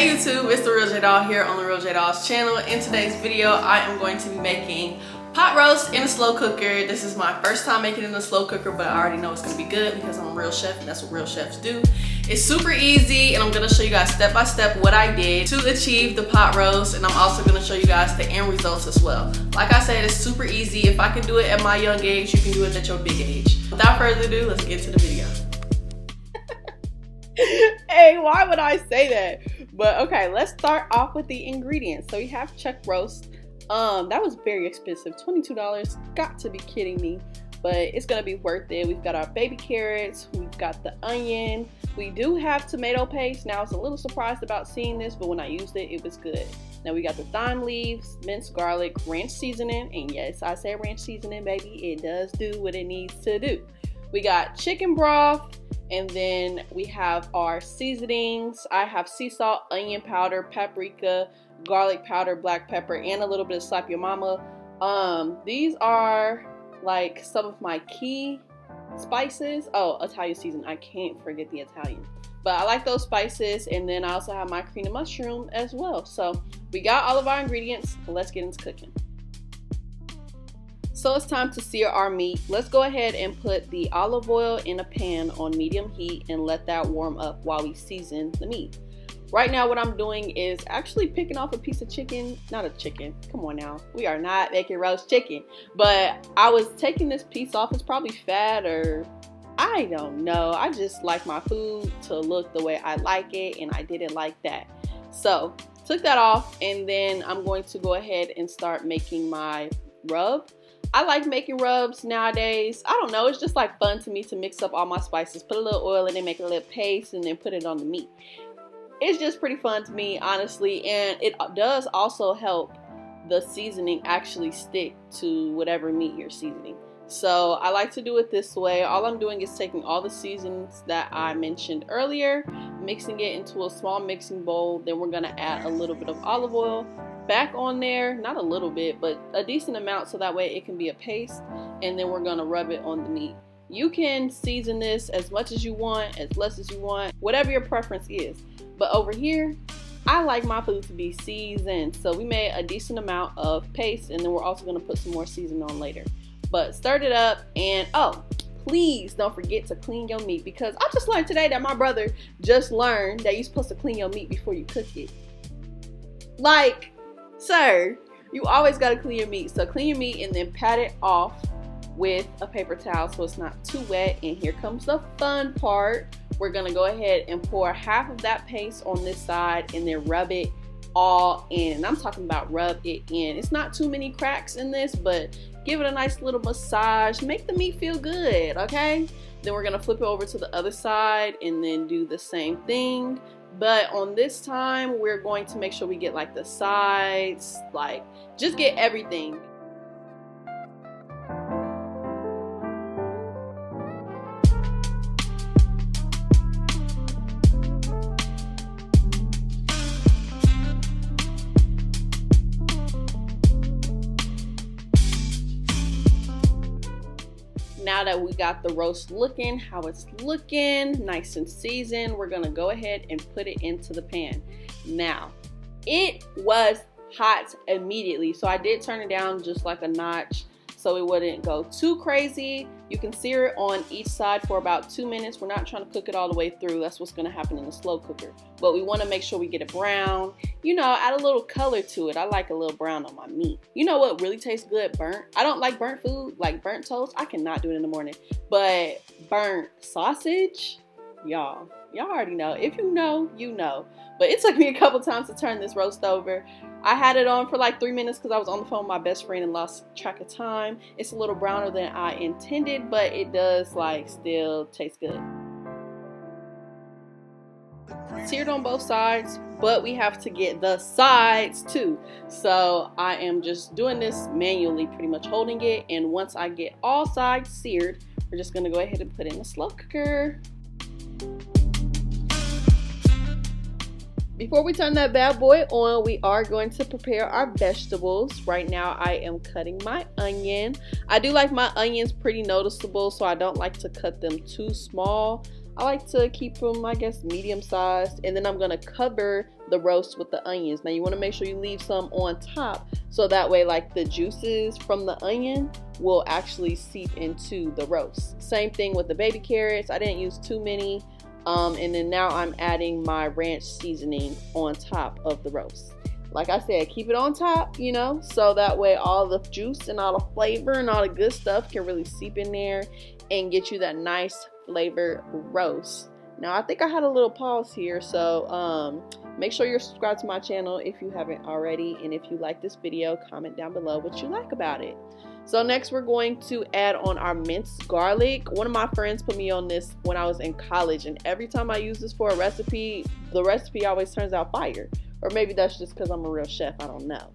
Hey YouTube, it's the Real J Doll here on the Real J Doll's channel. In today's video, I am going to be making pot roast in a slow cooker. This is my first time making it in a slow cooker, but I already know it's gonna be good because I'm a real chef and that's what real chefs do. It's super easy and I'm gonna show you guys step by step what I did to achieve the pot roast, and I'm also gonna show you guys the end results as well. Like I said, it's super easy. If I can do it at my young age, you can do it at your big age. Without further ado, let's get to the video. Hey, why would I say that? But okay, let's start off with the ingredients. So we have chuck roast. That was very expensive, $22. Got to be kidding me, but it's gonna be worth it. We've got our baby carrots, we've got the onion, we do have tomato paste. Now I was a little surprised about seeing this, but when I used it, it was good. Now we got the thyme leaves, minced garlic, ranch seasoning, and yes, I say ranch seasoning, baby, it does do what it needs to do. We got chicken broth, and then we have our seasonings. I have sea salt, onion powder, paprika, garlic powder, black pepper, and a little bit of slap your mama. These are like some of my key spices. Oh, Italian season. I can't forget the Italian. But I like those spices, and then I also have my cream of mushroom as well. So we got all of our ingredients. Let's get into cooking. So it's time to sear our meat. Let's go ahead and put the olive oil in a pan on medium heat and let that warm up while we season the meat. Right now what I'm doing is actually picking off a piece of chicken. Not a chicken, come on now. We are not making roast chicken. But I was taking this piece off. It's probably fat or I don't know. I just like my food to look the way I like it, and I didn't like that. So took that off, and then I'm going to go ahead and start making my rub. I like making rubs nowadays. I don't know, it's just like fun to me to mix up all my spices, put a little oil in it, make a little paste, and then put it on the meat. It's just pretty fun to me, honestly, and it does also help the seasoning actually stick to whatever meat you're seasoning. So I like to do it this way. All I'm doing is taking all the seasonings that I mentioned earlier, mixing it into a small mixing bowl. Then we're gonna add a little bit of olive oil back on there, not a little bit, but a decent amount, so that way it can be a paste, and then we're gonna rub it on the meat. You can season this as much as you want, as less as you want, whatever your preference is. But over here, I like my food to be seasoned, so we made a decent amount of paste, and then we're also gonna put some more seasoning on later. But stirred it up, and oh, please don't forget to clean your meat, because I just learned today that my brother just learned that you're supposed to clean your meat before you cook it. Like, sir, you always gotta clean your meat. So clean your meat and then pat it off with a paper towel so it's not too wet. And here comes the fun part. We're gonna go ahead and pour half of that paste on this side and then rub it all in. And I'm talking about rub it in. It's not too many cracks in this, but give it a nice little massage. Make the meat feel good, okay? Then we're gonna flip it over to the other side and then do the same thing. But on this time, we're going to make sure we get like the sides, like just get everything. Now that we got the roast looking how it's looking, nice and seasoned, we're gonna go ahead and put it into the pan. Now, it was hot immediately, so I did turn it down just like a notch so it wouldn't go too crazy. You can sear it on each side for about 2 minutes. We're not trying to cook it all the way through. That's what's gonna happen in the slow cooker. But we wanna make sure we get it brown. You know, add a little color to it. I like a little brown on my meat. You know what really tastes good? Burnt. I don't like burnt food, like burnt toast. I cannot do it in the morning. But burnt sausage, y'all already know. If you know, you know. But it took me a couple times to turn this roast over. I had it on for like 3 minutes because I was on the phone with my best friend and lost track of time. It's a little browner than I intended, but it does like still taste good. Seared on both sides, but we have to get the sides too. So I am just doing this manually, pretty much holding it. And once I get all sides seared, we're just gonna go ahead and put it in the slow cooker. Before we turn that bad boy on, we are going to prepare our vegetables. Right now I am cutting my onion. I do like my onions pretty noticeable, so I don't like to cut them too small. I like to keep them, I guess, medium sized. And then I'm gonna cover the roast with the onions. Now you want to make sure you leave some on top so that way like the juices from the onion will actually seep into the roast. Same thing with the baby carrots. I didn't use too many. And then now I'm adding my ranch seasoning on top of the roast. Like I said, keep it on top, you know, so that way all the juice and all the flavor and all the good stuff can really seep in there and get you that nice flavored roast. Now I think I had a little pause here, so make sure you're subscribed to my channel if you haven't already, and if you like this video, comment down below what you like about it. So next we're going to add on our minced garlic. One of my friends put me on this when I was in college, and every time I use this for a recipe, the recipe always turns out fire. Or maybe that's just because I'm a real chef, I don't know.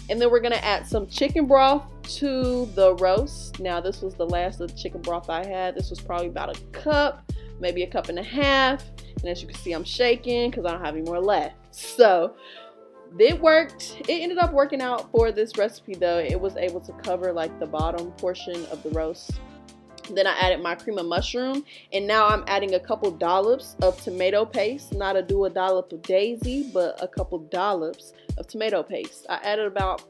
And then we're gonna add some chicken broth to the roast. Now this was the last of the chicken broth I had. This was probably about a cup, maybe a cup and a half. And as you can see, I'm shaking because I don't have any more left. So it worked. It ended up working out for this recipe though. It was able to cover like the bottom portion of the roast. Then I added my cream of mushroom, and now I'm adding a couple dollops of tomato paste. Not a do a dollop of daisy, but a couple dollops of tomato paste. I added about,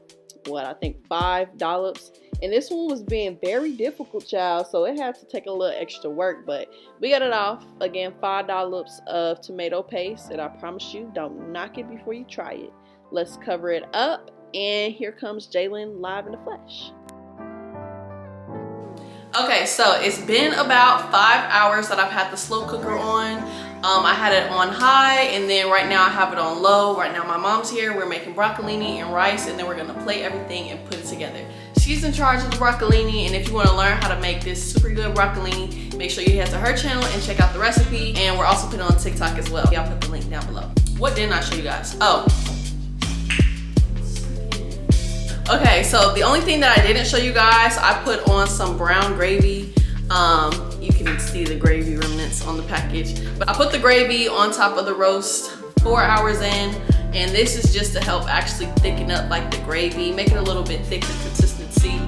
what, I think 5 dollops. And this one was being very difficult, child, so it had to take a little extra work, but we got it off. Again, 5 dollops of tomato paste, and I promise you, don't knock it before you try it. Let's cover it up, and here comes Jalen live in the flesh. Okay, so it's been about 5 hours that I've had the slow cooker on. I had it on high, and then right now I have it on low. Right now my mom's here. We're making broccolini and rice, and then we're gonna plate everything and put it together. She's in charge of the broccolini, and if you want to learn how to make this super good broccolini, make sure you head to her channel and check out the recipe. And we're also putting it on TikTok as well. I'll put the link down below. What didn't I show you guys? Oh. Okay, so the only thing that I didn't show you guys, I put on some brown gravy. You can see the gravy remnants on the package. But I put the gravy on top of the roast 4 hours in, and this is just to help actually thicken up like the gravy, make it a little bit thicker consistency.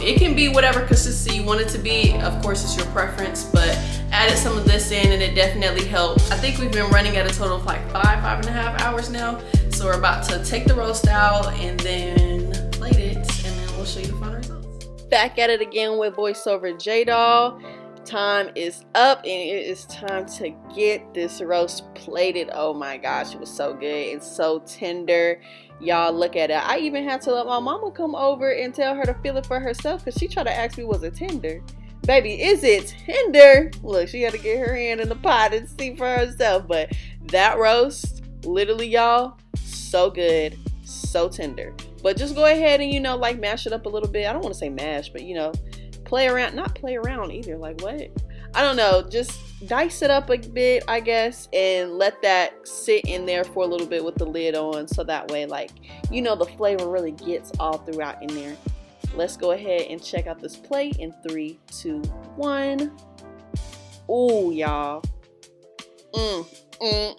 It can be whatever consistency you want it to be. Of course, it's your preference, but added some of this in and it definitely helped. I think we've been running at a total of like 5.5 hours now. So we're about to take the roast out and then plate it, and then we'll show you the final results. Back at it again with voiceover J-Doll. Time is up and it is time to get this roast plated. Oh my gosh, it was so good. It's so tender. Y'all look at it. I even had to let my mama come over and tell her to feel it for herself, because she tried to ask me, was it tender? Baby, is it tender? Look, she had to get her hand in the pot and see for herself. But that roast, literally y'all, so good, so tender. But just go ahead and, you know, like mash it up a little bit. I don't want to say mash, but you know, play around, not play around either, like what? I don't know, just dice it up a bit, I guess, and let that sit in there for a little bit with the lid on, so that way, like, you know, the flavor really gets all throughout in there. Let's go ahead and check out this plate in 3, 2, 1. Ooh, y'all. Amen.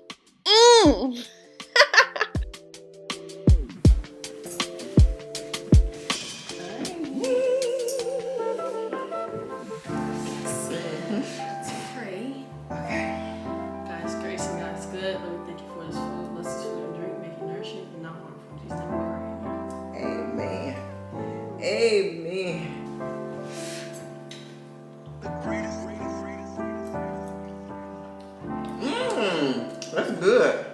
That's good.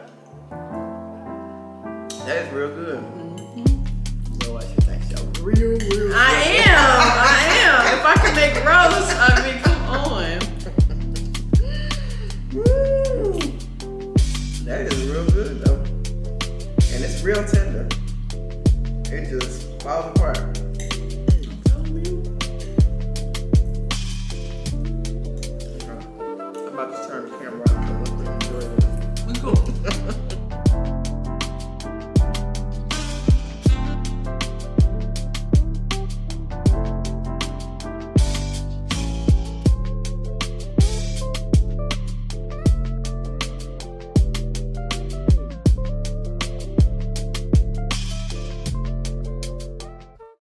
That is real good. So I should think so. Real good. I am. If I can make roast, I mean, come on. That is real good though. And it's real tender. It just falls apart. I'm about to turn the camera off so let's enjoy this.